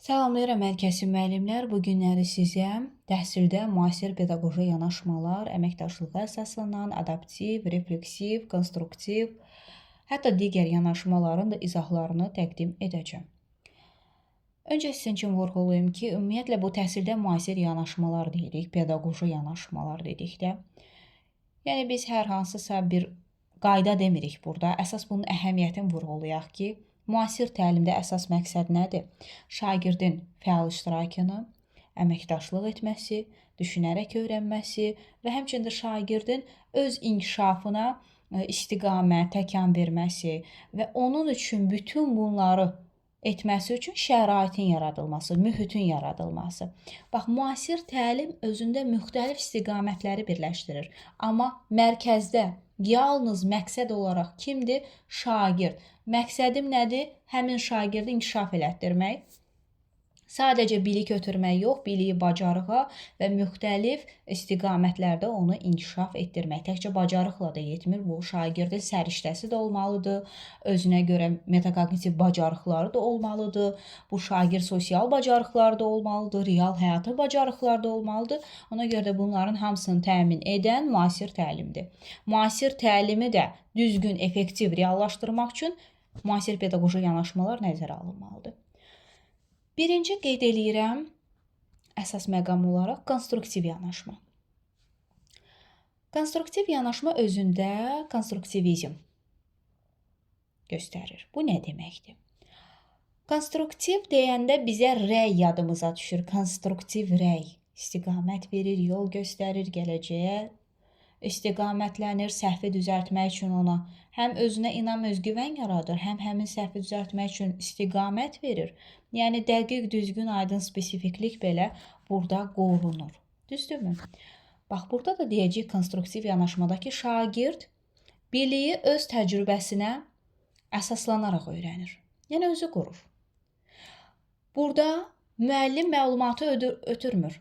Salamlayıram hər kəsi müəllimlər. Bu günləri sizə təhsildə müasir pedaqoji yanaşmalar, əməkdaşlığa əsaslanan adaptiv, refleksiv, konstruktiv, hətta digər yanaşmaların da izahlarını təqdim edəcəm. Öncə sizin üçün vurğulayım ki, ümumiyyətlə bu təhsildə müasir yanaşmalar deyirik, pedaqoji yanaşmalar dedikdə. Yəni biz hər hansısa bir qayda demirik burada. Əsas bunun əhəmiyyətini vurğulayaq ki, müasir təlimdə əsas məqsəd nədir? Şagirdin fəal iştirakını, əməkdaşlıq etməsi, düşünərək öyrənməsi və həmçinin şagirdin öz inkişafına istiqamət, təkan verməsi və onun üçün bütün bunları etməsi üçün şəraitin yaradılması, mühitin yaradılması. Bax, müasir təlim özündə müxtəlif istiqamətləri birləşdirir. Amma mərkəzdə yalnız məqsəd olaraq kimdir? Şagird. Məqsədim nədir? Həmin şagirdi inkişaf elətdirmək. Sadəcə bilik ötürmək yox, biliyi bacarığa və müxtəlif istiqamətlərdə onu inkişaf etdirmək. Təkcə bacarıqla da yetmir. Bu şagirdin səriştəsi də olmalıdır. Özünə görə metakognitiv bacarıqları da olmalıdır. Bu şagird sosial bacarıqları da olmalıdır. Real həyatı bacarıqları da olmalıdır. Ona görə də bunların hamısını təmin edən müasir təlimdir. Müasir təlimi də düzgün, effektiv reallaşdırmaq üçün müasir pedaqoji yanaşmalar nəzərə alınmalıdır. Birinci qeyd eləyirəm, əsas məqam olaraq konstruktiv yanaşma. Konstruktiv yanaşma özündə konstruktivizm göstərir. Bu nə deməkdir? Konstruktiv deyəndə bizə rəy yadımıza düşür. Konstruktiv rəy istiqamət verir, yol göstərir, gələcəyə istiqamətlənir, səhvi düzəltmək üçün ona həm özünə inam, özgüvən yaradır, həm həmin səhvi düzəltmək üçün istiqamət verir. Yəni dəqiq, düzgün, aydın spesifiklik belə burada qorunur. Düzdürmü? Bax, burada da deyəcəyik konstruktiv yanaşmadakı şagird biliyi öz təcrübəsinə əsaslanaraq öyrənir. Yəni özü qurur. Burada müəllim məlumatı ötürmür.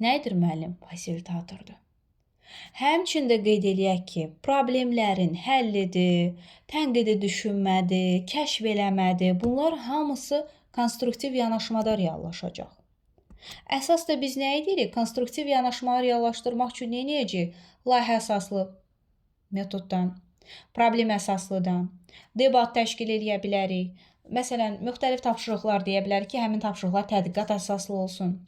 Nədir müəllim? Fasilitatordur. Həmçində qeyd eləyək ki, problemlərin həllidir, tənqidi düşünmədir, kəşf eləmədir. Bunlar hamısı konstruktiv yanaşmada reallaşacaq. Əsas da biz nə edirik? Konstruktiv yanaşmanı reallaşdırmaq üçün nə edəcəyik? Layihə əsaslı metoddan, problem əsaslıdan, debat təşkil edə bilərik. Məsələn, müxtəlif tapşırıqlar deyə bilərik ki, həmin tapşırıqlar tədqiqat əsaslı olsun.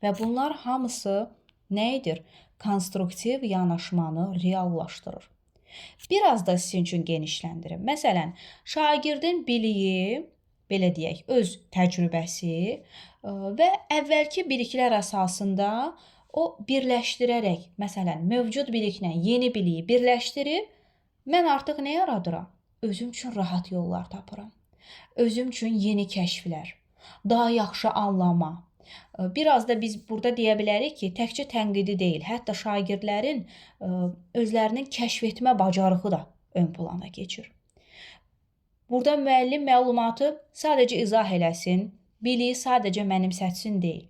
Və bunlar hamısı nə edir? Konstruktiv yanaşmanı reallaşdırır. Biraz da sizin üçün genişləndirim. Məsələn, şagirdin biliyi, belə deyək, öz təcrübəsi və əvvəlki biliklər əsasında o birləşdirərək, məsələn, mövcud biliklə yeni biliyi birləşdirib, mən artıq nə yaradıram? Özüm üçün rahat yollar tapıram. Özüm üçün yeni kəşflər, daha yaxşı anlama. Biraz da biz burada deyə bilərik ki, təkcə tənqidi deyil, hətta şagirdlərin özlərinin kəşf etmə bacarığı da ön plana keçir. Burada müəllim məlumatı sadəcə izah eləsin, biliyi sadəcə mənimsətsin deyil.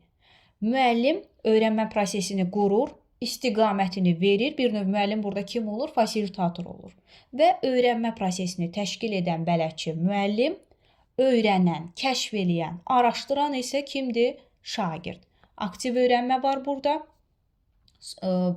Müəllim öyrənmə prosesini qurur, istiqamətini verir. Bir növ müəllim burada kim olur? Fasilitator olur. Və öyrənmə prosesini təşkil edən bələdçi müəllim, öyrənən, kəşf eləyən, araşdıran isə kimdir? Şagird. Aktiv öyrənmə var burada.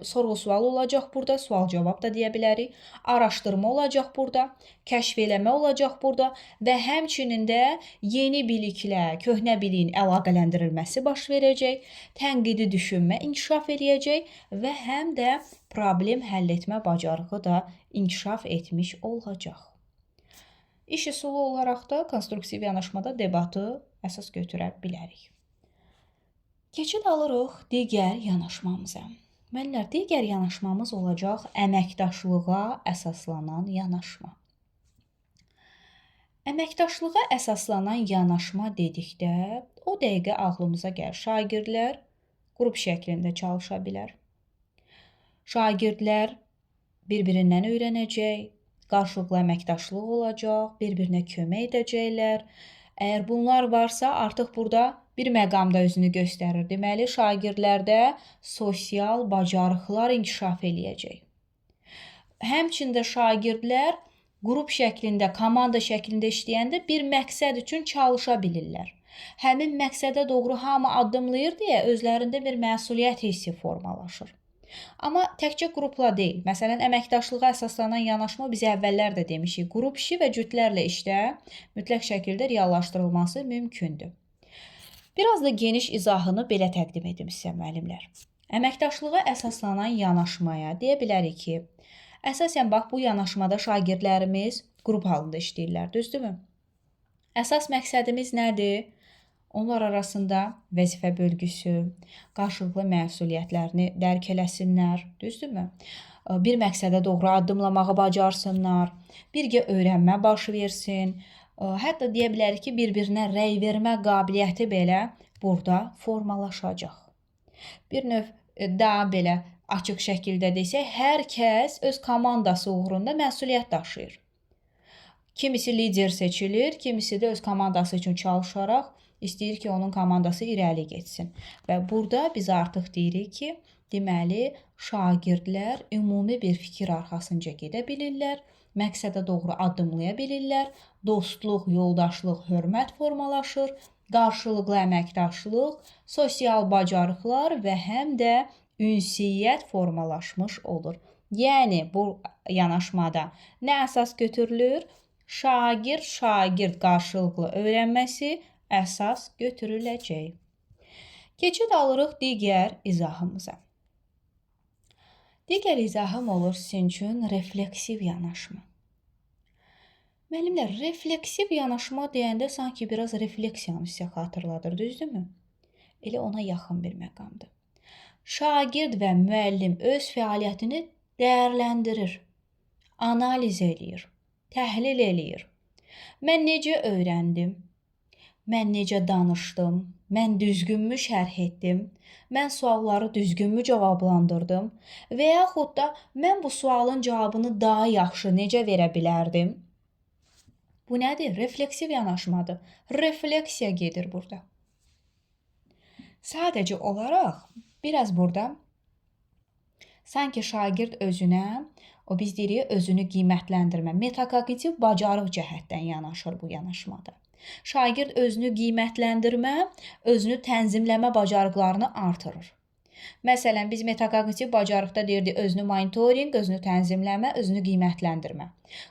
Sorğu-sual olacaq burada. Sual-cavab da deyə bilərik. Araşdırma olacaq burada. Kəşf eləmə olacaq burada. Və həmçinin də yeni biliklə köhnə biliyin əlaqələndirilməsi baş verəcək. Tənqidi düşünmə inkişaf eləyəcək və həm də problem həll etmə bacarığı da inkişaf etmiş olacaq. İş üsulu olaraq da konstruktiv yanaşmada debatı əsas götürə bilərik. Keçid alırıq digər yanaşmamıza. Müəllimlər, digər yanaşmamız olacaq əməkdaşlığa əsaslanan yanaşma. Əməkdaşlığa əsaslanan yanaşma dedikdə o dəqiqə ağlımıza gəlir. Şagirdlər qrup şəklində çalışa bilər. Şagirdlər bir-birindən öyrənəcək, qarşılıqlı əməkdaşlıq olacaq, bir-birinə kömək edəcəklər. Əgər bunlar varsa, artıq burada bir məqamda özünü göstərir. Deməli, şagirdlərdə sosial bacarıqlar inkişaf eləyəcək. Həmçində şagirdlər qrup şəklində, komanda şəklində işləyəndə bir məqsəd üçün çalışa bilirlər. Həmin məqsədə doğru hamı addımlayır deyə özlərində bir məsuliyyət hissi formalaşır. Amma təkcə qrupla deyil. Məsələn, əməkdaşlığa əsaslanan yanaşma biz əvvəllər də demişik. Qrup işi və cütlərlə işdə mütləq şəkildə reallaşdırılması mümkündür. Biraz da geniş izahını belə təqdim edim sizə müəllimlər. Əməkdaşlığa əsaslanan yanaşmaya deyə bilərik ki, əsasən bax bu yanaşmada şagirdlərimiz qrup halında işləyirlər, düzdürmü? Əsas məqsədimiz nədir? Onlar arasında vəzifə bölgüsü, qarşılıqlı məsuliyyətlərini dərk eləsinlər, düzdürmü? Bir məqsədə doğru addımlamağı bacarsınlar, birgə öyrənmə baş versin. Hətta deyə bilərik ki, bir-birinə rəy vermə qabiliyyəti belə burada formalaşacaq. Bir növ daha belə açıq şəkildə desək, hər kəs öz komandası uğrunda məsuliyyət daşıyır. Kimisi lider seçilir, kimisi də öz komandası üçün çalışaraq istəyir ki, onun komandası irəli getsin. Və burada biz artıq deyirik ki, deməli, şagirdlər ümumi bir fikir arxasınca gedə bilirlər, məqsədə doğru addımlaya bilirlər, dostluq, yoldaşlıq, hörmət formalaşır, qarşılıqlı əməkdaşlıq, sosial bacarıqlar və həm də ünsiyyət formalaşmış olur. Yəni, bu yanaşmada nə əsas götürülür? Şagird qarşılıqlı öyrənməsi əsas götürüləcək. Keçid alırıq digər izahımıza. Digər izahım olur sizin üçün refleksiv yanaşma. Müəllimlər, refleksiv yanaşma deyəndə sanki biraz refleksiyanı sizə xatırladır, düzdürmü? Elə ona yaxın bir məqamdır. Şagird və müəllim öz fəaliyyətini dəyərləndirir, analiz eləyir, təhlil eləyir. Mən necə öyrəndim? Mən necə danışdım? Mən düzgünmü şərh etdim? Mən sualları düzgünmü cavablandırdım? Və yaxud da mən bu sualın cavabını daha yaxşı necə verə bilərdim? Bu nədir? Refleksiv yanaşmadır. Refleksiya gedir burada. Sadəcə olaraq biraz burada sanki şagird özünə, biz deyirik, özünü qiymətləndirmə, metakognitiv bacarıq cəhətdən yanaşır bu yanaşmada. Şagird özünü qiymətləndirmə, özünü tənzimləmə bacarıqlarını artırır. Məsələn, biz metakognitiv bacarıqda deyirdik özünü monitorinq, özünü tənzimləmə, özünü qiymətləndirmə.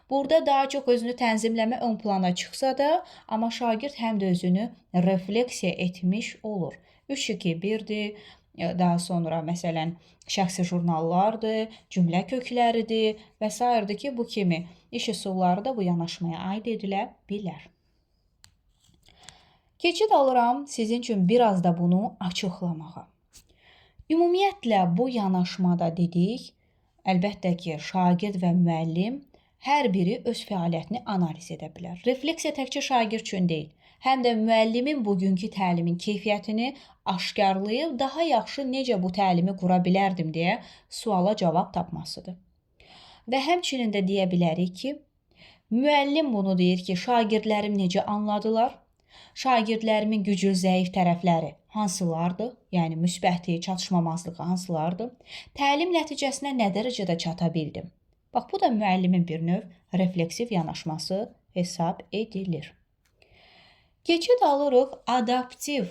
Burada daha çox özünü tənzimləmə ön plana çıxsa da, amma şagird həm də özünü refleksiya etmiş olur. 3-2-1-dir, daha sonra məsələn şəxsi jurnallardır, cümlə kökləridir və s. ki, bu kimi iş üsulları da bu yanaşmaya aid edilə bilər. Keçid alıram sizin üçün biraz da bunu açıqlamağa. Ümumiyyətlə bu yanaşmada dedik, əlbəttə ki, şagird və müəllim hər biri öz fəaliyyətini analiz edə bilər. Refleksiya təkcə şagird üçün deyil, həm də müəllimin bugünkü təlimin keyfiyyətini aşkarlayıb daha yaxşı necə bu təlimi qura bilərdim deyə suala cavab tapmasıdır. Və həmçinin də deyə bilərik ki, müəllim bunu deyir ki, şagirdlərim necə anladılar? Şagirdlərimin güclü, zəif tərəfləri hansılardır? Yəni, müsbəti, çatışmamazlığı hansılardır? Təlim nəticəsinə nə dərəcədə çata bildim? Bax, bu da müəllimin bir növ refleksiv yanaşması hesab edilir. Keçid alırıq adaptiv.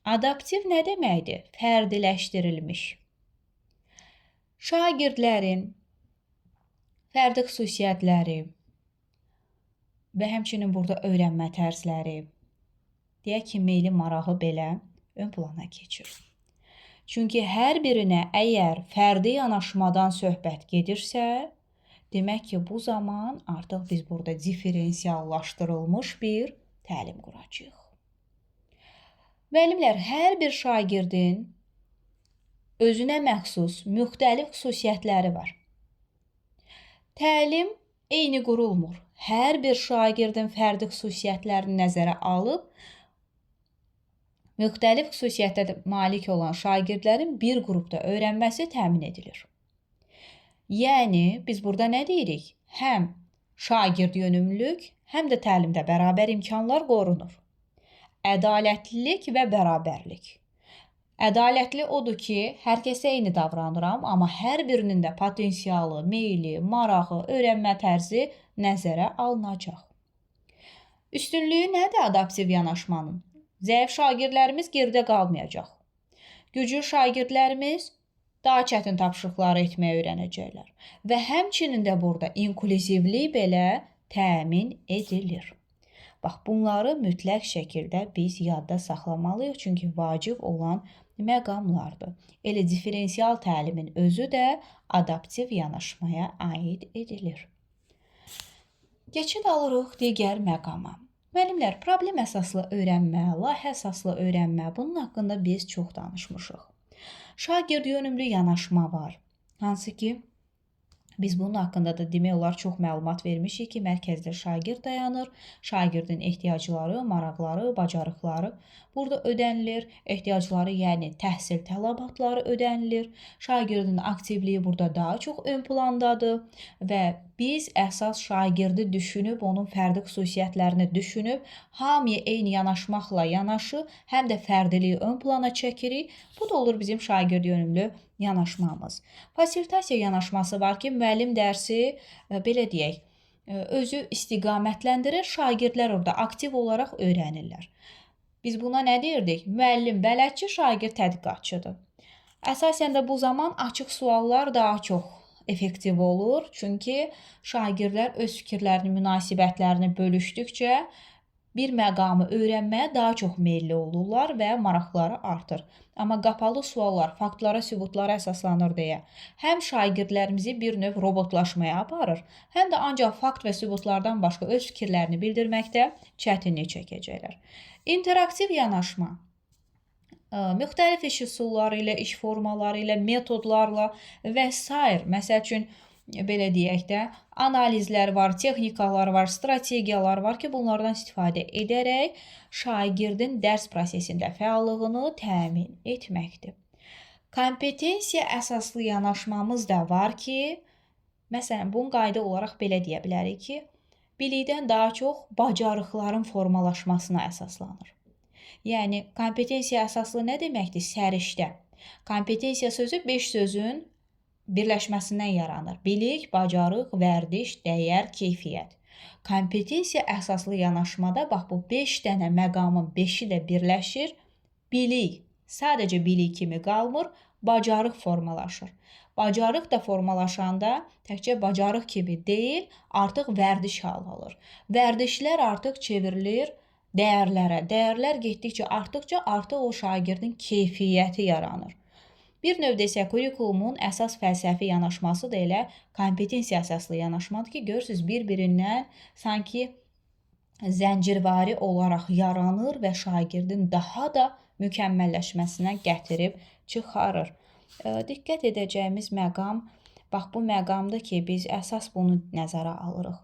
Adaptiv nə deməkdir? Fərdiləşdirilmiş. Şagirdlərin fərdi xüsusiyyətləri və həmçinin burada öyrənmə tərzləri, deyək ki, meyli marağı belə ön plana keçir. Çünki hər birinə əgər fərdi yanaşmadan söhbət gedirsə, demək ki, bu zaman artıq biz burada diferensiallaşdırılmış bir təlim quracağıq. Müəllimlər, hər bir şagirdin özünə məxsus müxtəlif xüsusiyyətləri var. Təlim eyni qurulmur. Hər bir şagirdin fərdi xüsusiyyətlərini nəzərə alıb, müxtəlif xüsusiyyətə malik olan şagirdlərin bir qrupda öyrənməsi təmin edilir. Yəni, biz burada nə deyirik? Həm şagird yönümlülük, həm də təlimdə bərabər imkanlar qorunur. Ədalətlilik və bərabərlik. Ədalətli odur ki, hər kəsə eyni davranıram, amma hər birinin də potensialı, meyli, marağı, öyrənmə tərzi nəzərə alınacaq. Üstünlüyü nədir adaptiv yanaşmanın? Zəif şagirdlərimiz geridə qalmayacaq. Güclü şagirdlərimiz daha çətin tapşırıqları etməyi öyrənəcəklər. Və həmçinin də burada inklüzivlik belə təmin edilir. Bax, bunları mütləq şəkildə biz yadda saxlamalıyıq, çünki vacib olan məqamlardır. Elə diferensial təlimin özü də adaptiv yanaşmaya aid edilir. Keçid alırıq digər məqama. Müəllimlər, problem əsaslı öyrənmə, layihə əsaslı öyrənmə, bunun haqqında biz çox danışmışıq. Şagird yönümlü yanaşma var. Hansı ki, biz bunun haqqında da demək olar çox məlumat vermişik ki, mərkəzdə şagird dayanır, şagirdin ehtiyacları, maraqları, bacarıqları burada ödənilir, ehtiyacları, yəni təhsil tələbatları ödənilir, şagirdin aktivliyi burada daha çox ön plandadır və biz əsas şagirdi düşünüb, onun fərdi xüsusiyyətlərini düşünüb, hamıya eyni yanaşmaqla yanaşı, həm də fərdiliyi ön plana çəkirik. Bu da olur bizim şagird yönümlü yanaşmamız. Fasilitasiya yanaşması var ki, müəllim dərsi, belə deyək, özü istiqamətləndirir, şagirdlər orada aktiv olaraq öyrənirlər. Biz buna nə deyirdik? Müəllim bələdçi, şagird tədqiqatçıdır. Əsasən də bu zaman açıq suallar daha çox effektiv olur. Çünki şagirdlər öz fikirlərini, münasibətlərini bölüşdükcə bir məqamı öyrənməyə daha çox meylli olurlar və maraqları artır. Amma qapalı suallar faktlara, sübutlara əsaslanır deyə həm şagirdlərimizi bir növ robotlaşmaya aparır, həm də ancaq fakt və sübutlardan başqa öz fikirlərini bildirməkdə çətinlik çəkəcəklər. İnteraktiv yanaşma. Müxtəlif iş üsulları ilə, iş formaları ilə, metodlarla və s. Məsəl üçün, belə deyək də, analizlər var, texnikalar var, strategiyalar var ki, bunlardan istifadə edərək şagirdin dərs prosesində fəallığını təmin etməkdir. Kompetensiya əsaslı yanaşmamız da var ki, məsələn, bunun qayda olaraq belə deyə bilərik ki, bilikdən daha çox bacarıqların formalaşmasına əsaslanır. Yəni, kompetensiya əsaslı nə deməkdir? Səriştə. Kompetensiya sözü 5 sözün birləşməsindən yaranır. Bilik, bacarıq, vərdiş, dəyər, keyfiyyət. Kompetensiya əsaslı yanaşmada bax bu 5 dənə məqamın 5-i də birləşir. Bilik, sadəcə bilik kimi qalmır, bacarıq formalaşır. Bacarıq da formalaşanda təkcə bacarıq kimi deyil, artıq vərdiş hal alır. Vərdişlər artıq çevrilir dəyərlərə. Dəyərlər getdikcə artdıqca artıq o şagirdin keyfiyyəti yaranır. Bir növ desək, kurikulumun əsas fəlsəfi yanaşması da elə kompetensiya əsaslı yanaşmadır ki, görürsünüz, bir-birindən sanki zəncirvari olaraq yaranır və şagirdin daha da mükəmməlləşməsinə gətirib çıxarır. Diqqət edəcəyimiz məqam, bax bu məqamdır ki, biz əsas bunu nəzərə alırıq.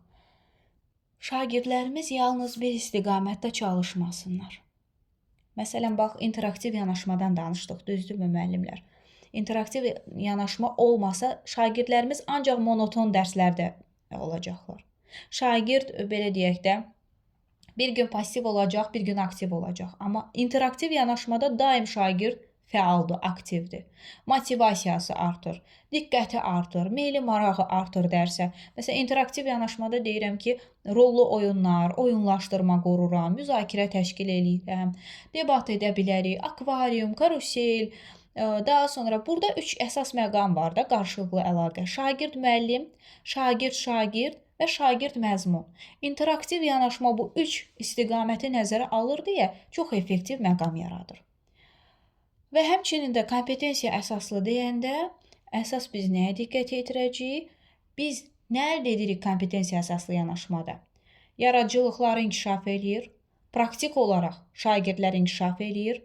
Şagirdlərimiz yalnız bir istiqamətdə çalışmasınlar. Məsələn, bax, interaktiv yanaşmadan danışdıq, düzdürmü müəllimlər? İnteraktiv yanaşma olmasa, şagirdlərimiz ancaq monoton dərslərdə olacaqlar. Şagird, belə deyək də, bir gün pasiv olacaq, bir gün aktiv olacaq. Amma interaktiv yanaşmada daim şagird fəaldır, aktivdir. Motivasiyası artır, diqqəti artır, meyli marağı artır dərsə. Məsələn, interaktiv yanaşmada deyirəm ki, rollu oyunlar, oyunlaşdırma qururam, müzakirə təşkil edirəm, debat edə bilərik, akvarium, karusel. Daha sonra burada 3 əsas məqam var da, qarşılıqlı əlaqə. Şagird-müəllim, şagird-şagird və şagird-məzmun. İnteraktiv yanaşma bu 3 istiqaməti nəzərə alır deyə çox effektiv məqam yaradır. Və həmçinin də kompetensiya əsaslı deyəndə, əsas biz nəyə diqqət yetirəcəyik? Biz nə əldə edirik kompetensiya əsaslı yanaşmada? Yaradıcılıqları inkişaf eləyir, praktik olaraq şagirdlər inkişaf eləyir.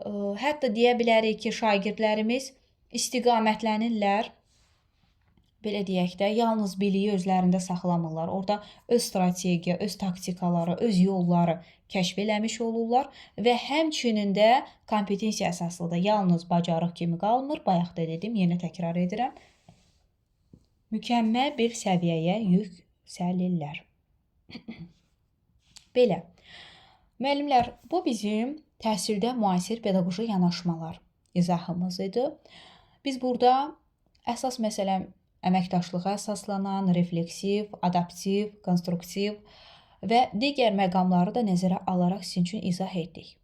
Hətta deyə bilərik ki, şagirdlərimiz istiqamətlənirlər, belə deyək də, yalnız biliyi özlərində saxlamırlar. Orada öz strategiya, öz taktikaları, öz yolları kəşf eləmiş olurlar və həmçinin də kompetensiya əsaslı da yalnız bacarıq kimi qalmır. Bayaq da dedim, yenə təkrar edirəm. Mükəmməl bir səviyyəyə yüksəlirlər. Belə. Müəllimlər, bu bizim təhsildə müasir pedaqoji yanaşmalar. izahımız idi. Biz burada əsas məsələ əməkdaşlığa əsaslanan refleksiv, adaptiv, konstruktiv və digər məqamları da nəzərə alaraq sizin üçün izah etdik.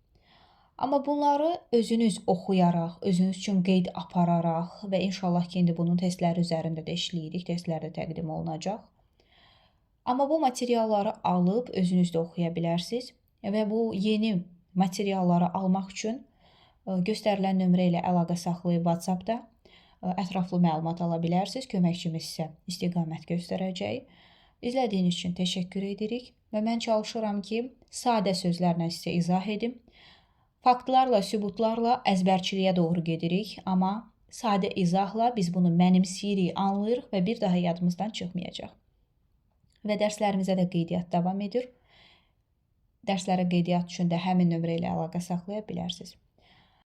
Amma bunları özünüz oxuyaraq, özünüz üçün qeyd apararaq və inşallah ki, indi bunun testləri üzərində də işləyirik, testlər də təqdim olunacaq. Amma bu materialları alıb özünüz də oxuya bilərsiniz və bu yeni materialları almaq üçün göstərilən nömrə ilə əlaqə saxlayıb WhatsApp-da ətraflı məlumat ala bilərsiniz. Köməkçimiz sizə istiqamət göstərəcək. İzlədiyiniz üçün təşəkkür edirik və mən çalışıram ki, sadə sözlərlə sizə izah edim. Faktlarla, sübutlarla əzbərçiliyə doğru gedirik, amma sadə izahla biz bunu mənimsəyirik, anlayırıq və bir daha yadımızdan çıxmayacaq. Və dərslərimizə də qeydiyyat davam edir. Dərslərə qeydiyyat üçün də həmin nömrə ilə əlaqə saxlaya bilərsiniz.